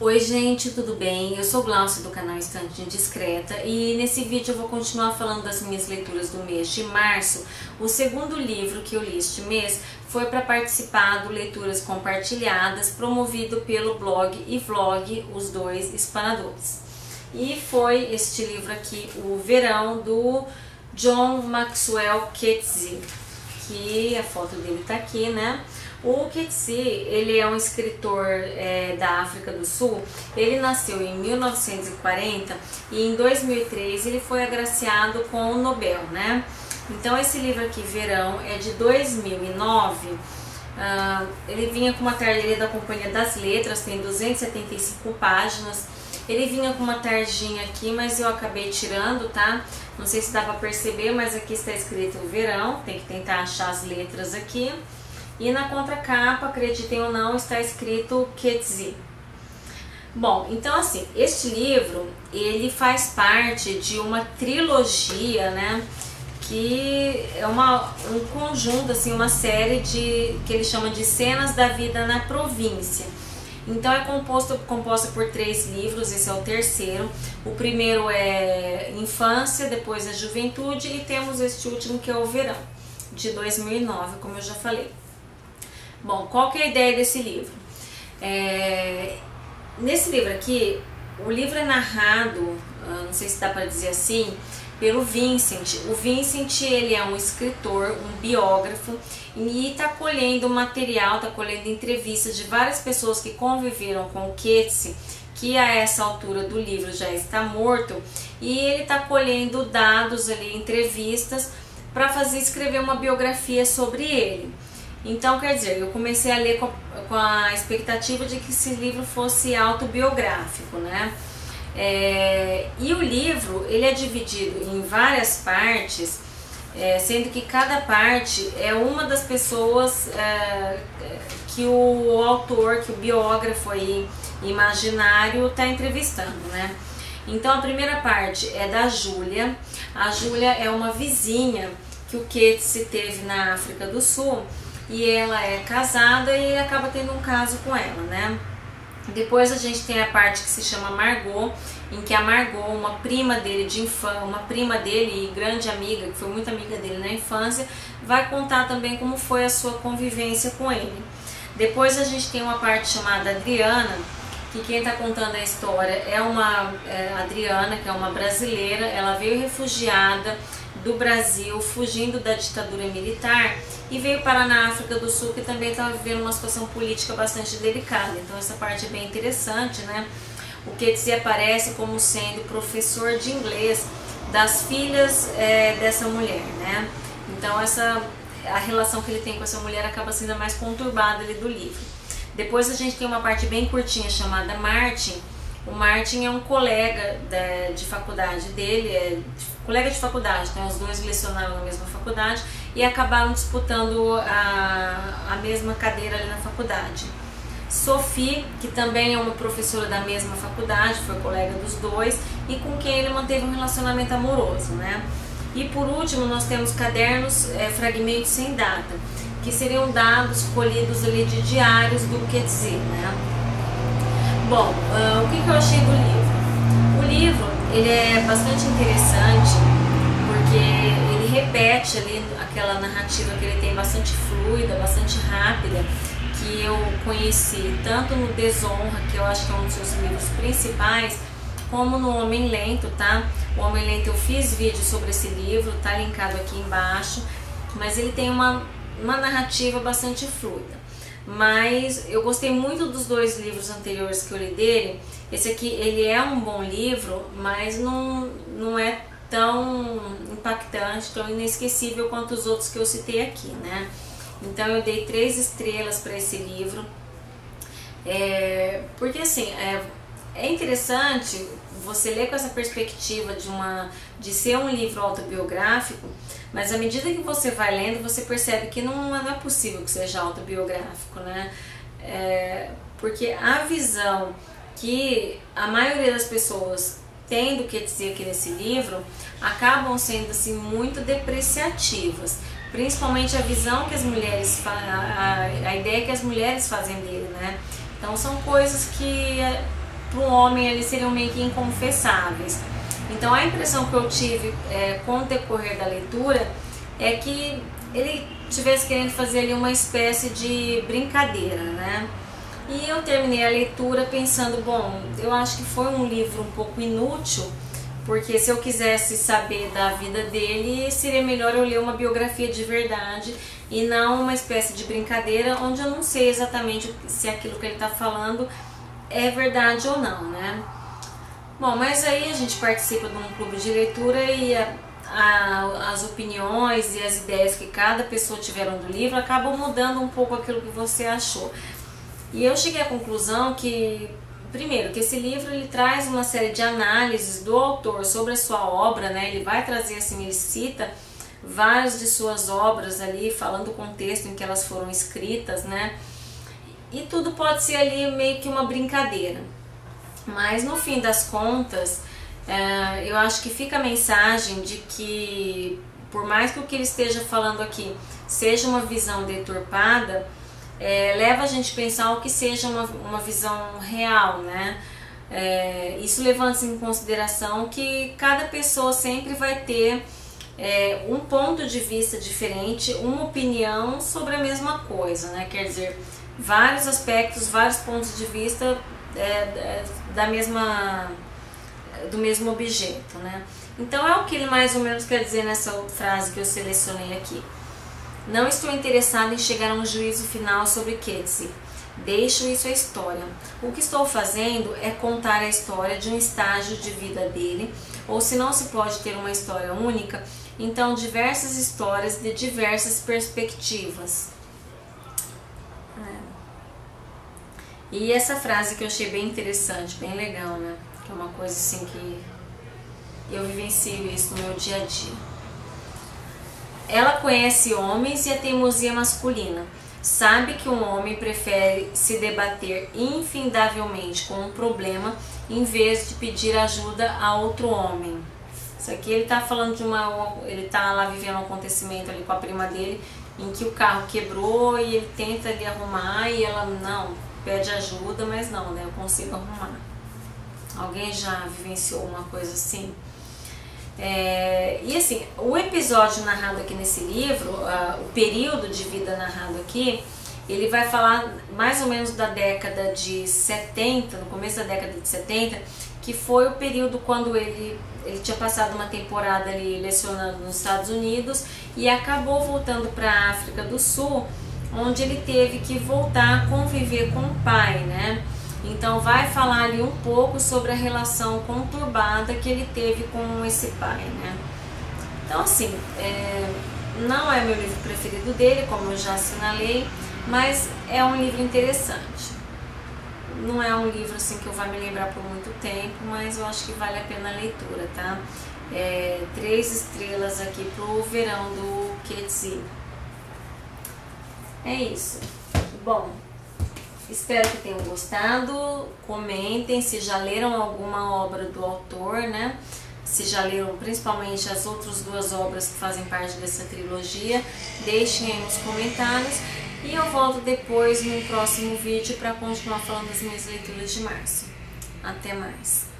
Oi gente, tudo bem? Eu sou Glaucia do canal Estante Indiscreta e nesse vídeo eu vou continuar falando das minhas leituras do mês de março. O segundo livro que eu li este mês foi para participar do Leituras Compartilhadas, promovido pelo blog e vlog Os Dois Espanadores. E foi este livro aqui, O Verão, do John Maxwell Coetzee, que a foto dele tá aqui, né? O Coetzee, ele é um escritor da África do Sul. Ele nasceu em 1940 e em 2003 ele foi agraciado com o Nobel, né? Então esse livro aqui, Verão, é de 2009. Ele vinha com uma ele é da Companhia das Letras, tem 275 páginas. Ele vinha com uma tarjinha aqui, mas eu acabei tirando, tá? Não sei se dá pra perceber, mas aqui está escrito Verão, tem que tentar achar as letras aqui. E na contracapa, acreditem ou não, está escrito Coetzee. Bom, então assim, este livro, ele faz parte de uma trilogia, né? Que é um conjunto, assim, uma série que ele chama de Cenas da Vida na Província. Então é composta por 3 livros, esse é o terceiro. O primeiro é Infância, depois é Juventude e temos este último que é o Verão, de 2009, como eu já falei. Bom, qual que é a ideia desse livro? Nesse livro aqui, o livro é narrado, não sei se dá para dizer assim, pelo Vincent. O Vincent, ele é um escritor, um biógrafo, e está colhendo material, está colhendo entrevistas de várias pessoas que conviveram com o Coetzee, que a essa altura do livro já está morto, e ele está colhendo dados ali, entrevistas, para escrever uma biografia sobre ele. Então, quer dizer, eu comecei a ler com a expectativa de que esse livro fosse autobiográfico, né? E o livro, ele é dividido em várias partes, sendo que cada parte é uma das pessoas que o autor, que o biógrafo aí, imaginário está entrevistando, né? Então, a primeira parte é da Júlia. A Júlia é uma vizinha que o Coetzee teve na África do Sul, e ela é casada e acaba tendo um caso com ela, né? Depois a gente tem a parte que se chama Margot, em que a Margot, uma prima dele de infância, uma prima dele e grande amiga, que foi muito amiga dele na infância, vai contar também como foi a sua convivência com ele. Depois a gente tem uma parte chamada Adriana, que quem está contando a história é Adriana, que é uma brasileira. Ela veio refugiada do Brasil, fugindo da ditadura militar, e veio parar na África do Sul, que também estava vivendo uma situação política bastante delicada. Então essa parte é bem interessante, né? O Coetzee aparece como sendo professor de inglês das filhas dessa mulher, né? Então a relação que ele tem com essa mulher acaba sendo a mais conturbada ali do livro. Depois a gente tem uma parte bem curtinha chamada Martin. O Martin é um colega de faculdade dele, colega de faculdade, então os dois lecionaram na mesma faculdade e acabaram disputando a mesma cadeira ali na faculdade. Sophie, que também é uma professora da mesma faculdade, foi colega dos dois e com quem ele manteve um relacionamento amoroso, né? E por último nós temos cadernos, fragmentos sem data, que seriam dados colhidos ali de diários do Coetzee, né? Bom, o que eu achei do livro? O livro, ele é bastante interessante porque ele repete ali aquela narrativa que ele tem bastante fluida, bastante rápida, que eu conheci tanto no Desonra, que eu acho que é um dos seus livros principais, como no Homem Lento, tá? O Homem Lento, eu fiz vídeo sobre esse livro, tá linkado aqui embaixo, mas ele tem uma narrativa bastante fluida. Mas eu gostei muito dos 2 livros anteriores que eu li dele. Esse aqui, ele é um bom livro, mas não é tão impactante, tão inesquecível quanto os outros que eu citei aqui, né? Então eu dei 3 estrelas para esse livro, porque assim, é interessante você ler com essa perspectiva de ser um livro autobiográfico, mas à medida que você vai lendo, você percebe que não é possível que seja autobiográfico, né? Porque a visão que a maioria das pessoas tem do Coetzee aqui nesse livro acabam sendo assim muito depreciativas, principalmente a visão que as mulheres a ideia que as mulheres fazem dele, né? Então são coisas que para o homem eles seriam meio que inconfessáveis. Então a impressão que eu tive com o decorrer da leitura é que ele estivesse querendo fazer ali uma espécie de brincadeira, né? E eu terminei a leitura pensando, bom, eu acho que foi um livro um pouco inútil, porque se eu quisesse saber da vida dele, seria melhor eu ler uma biografia de verdade e não uma espécie de brincadeira onde eu não sei exatamente se aquilo que ele está falando é verdade ou não, né? Bom, mas aí a gente participa de um clube de leitura e as opiniões e as ideias que cada pessoa tiveram do livro acabam mudando um pouco aquilo que você achou. E eu cheguei à conclusão que, primeiro, que esse livro ele traz uma série de análises do autor sobre a sua obra, né? Ele vai trazer assim, ele cita várias de suas obras ali, falando o contexto em que elas foram escritas, né? E tudo pode ser ali meio que uma brincadeira. Mas no fim das contas, eu acho que fica a mensagem de que, por mais que o que ele esteja falando aqui seja uma visão deturpada, leva a gente a pensar o que seja uma visão real, né? Isso levando em consideração que cada pessoa sempre vai ter um ponto de vista diferente, uma opinião sobre a mesma coisa, né? Quer dizer, vários aspectos, vários pontos de vista do mesmo objeto, né? Então é o que ele mais ou menos quer dizer nessa frase que eu selecionei aqui. Não estou interessado em chegar a um juízo final sobre Coetzee. Deixo isso à história. O que estou fazendo é contar a história de um estágio de vida dele, ou se não se pode ter uma história única, então diversas histórias de diversas perspectivas. E essa frase que eu achei bem interessante, bem legal, né? Que é uma coisa assim que eu vivencio isso no meu dia a dia. Ela conhece homens e a teimosia masculina. Sabe que um homem prefere se debater infindavelmente com um problema em vez de pedir ajuda a outro homem. Isso aqui ele tá falando de ele tá lá vivendo um acontecimento ali com a prima dele, em que o carro quebrou e ele tenta ali arrumar e ela não, pede ajuda, mas não, né? Eu consigo arrumar. Alguém já vivenciou uma coisa assim? E assim, o episódio narrado aqui nesse livro, o período de vida narrado aqui, ele vai falar mais ou menos da década de 70, no começo da década de 70, que foi o período quando ele tinha passado uma temporada ali lecionando nos Estados Unidos e acabou voltando para a África do Sul, onde ele teve que voltar a conviver com o pai, né? Então vai falar ali um pouco sobre a relação conturbada que ele teve com esse pai, né? Então assim, não é meu livro preferido dele, como eu já assinalei, mas é um livro interessante. Não é um livro assim que eu vá me lembrar por muito tempo, mas eu acho que vale a pena a leitura, tá? 3 estrelas aqui pro verão do Coetzee. É isso. Bom, espero que tenham gostado. Comentem se já leram alguma obra do autor, né? Se já leram principalmente as outras 2 obras que fazem parte dessa trilogia, deixem aí nos comentários. E eu volto depois no próximo vídeo para continuar falando das minhas leituras de março. Até mais!